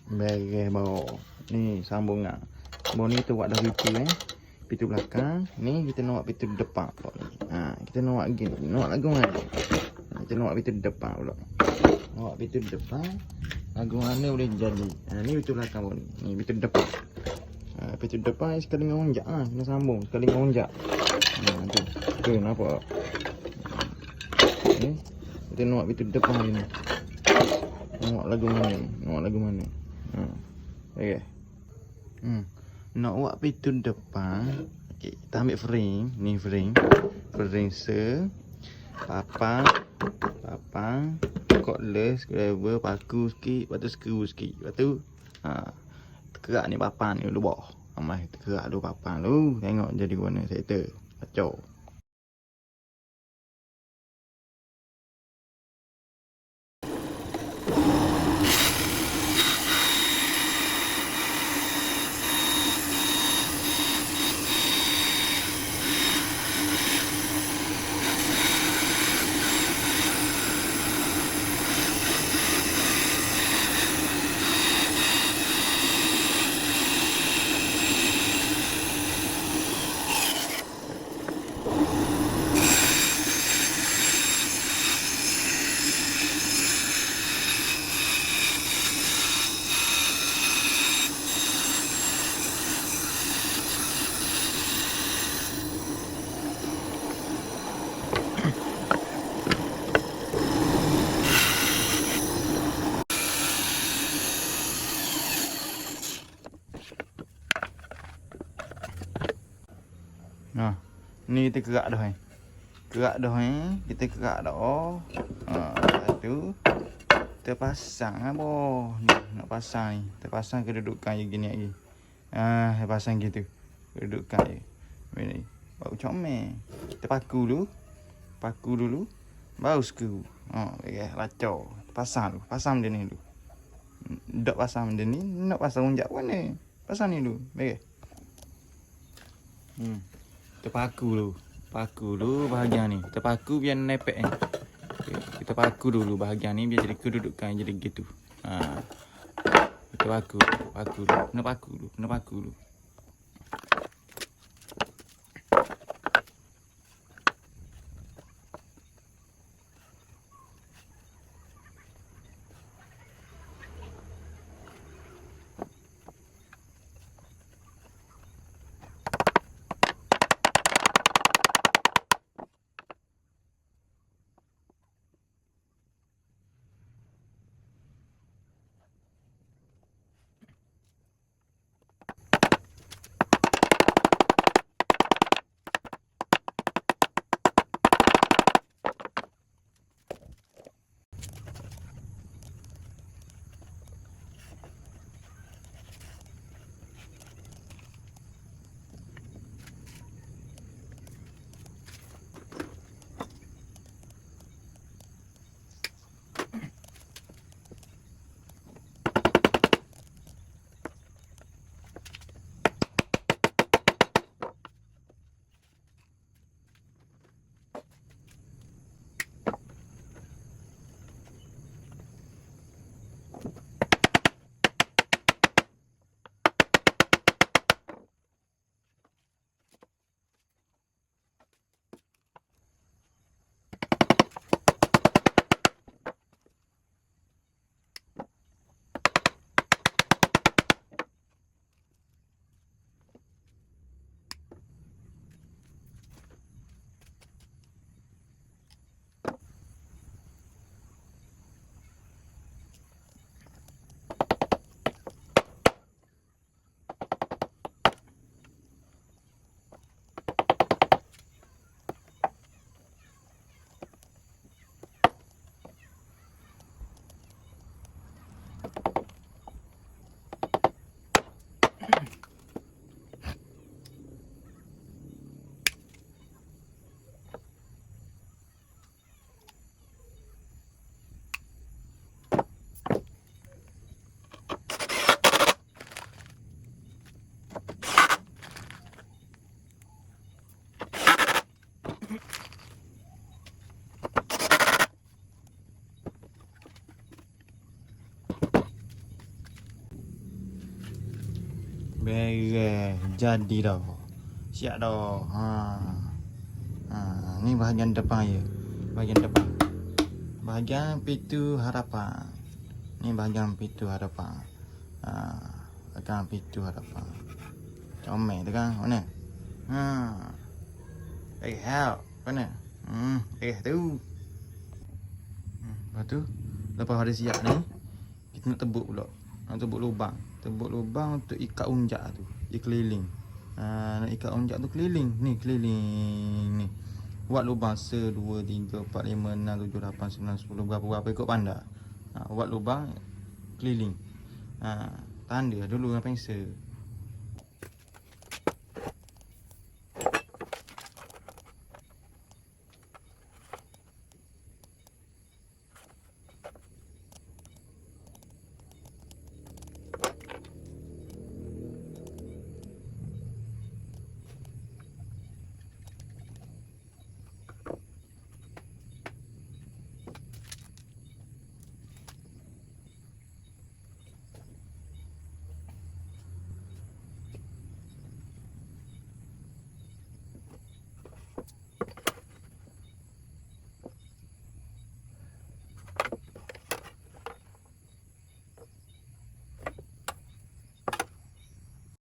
Beres bawah. Ni sambung nak. Bawah ni kita buat dah pintu pintu belakang. Ni kita nak buat pintu depan pula ni. Kita nak buat gini. Nak lagu mana? Kita nak buat pintu depan pula. Nak buat pintu depan. Lagu mana boleh jadi. Ni pintu belakang pun ni. Ni pintu depan. Pintu depan sekali dengan onjak kena sambung sekali dengan onjak. Tu. Tu nampak. Ni kita nak buat pintu depan ni. Nak lagu mana? Nak lagu mana? Okey. Nak buat pintu depan. Okey, kita ambil frame. Ni frame. Frame papan, cordless, screwdriver, paku sikit, lepas tu skru sikit. Lepas tu kerak ni papan ni dulu bawah. Amai kerak dulu papan tu. Tengok jadi warna sektor. Kacau. Ni kita kerak dah Kerak dah kita kerak dah. Lepas tu kita pasang boh. Ni nak pasang ni. Kita pasang kedudukan je gini lagi. Kita pasang gitu. Kedudukan je. Ni. Baru comel. Kita paku dulu. Baru skru. Beres lacau. Pasang benda ni dulu. Dok pasang benda ni, nak pasang unjak mana? Pasang ni dulu. Beres. Kita paku dulu bahagian ni. Kita paku biar nepek ni. Okay. Kita paku dulu bahagian ni biar jadi kedudukan jadi gitu. Kita paku dulu. Kena paku dulu. Beres. Jadi dah. Siap dah. Ni bahagian depan ya. Bahagian depan. Bahagian pintu harapan. Ni bahagian pintu harapan. Bahagian pintu harapan. Comel tu kan. Mana? Help. Mana? Tu. Lepas tu, lepas ada siap ni, kita nak tebuk pula. Nak tebuk lubang. Tebuk lubang untuk ikat unjak tu. Dia keliling. Nak ikat unjak tu keliling. Ni keliling ni. Buat lubang 1, 2, 3, 4, 5, 6, 7, 8, 9, 10. Berapa ikut pandai. Buat lubang keliling. Tanda dulu dengan pensel.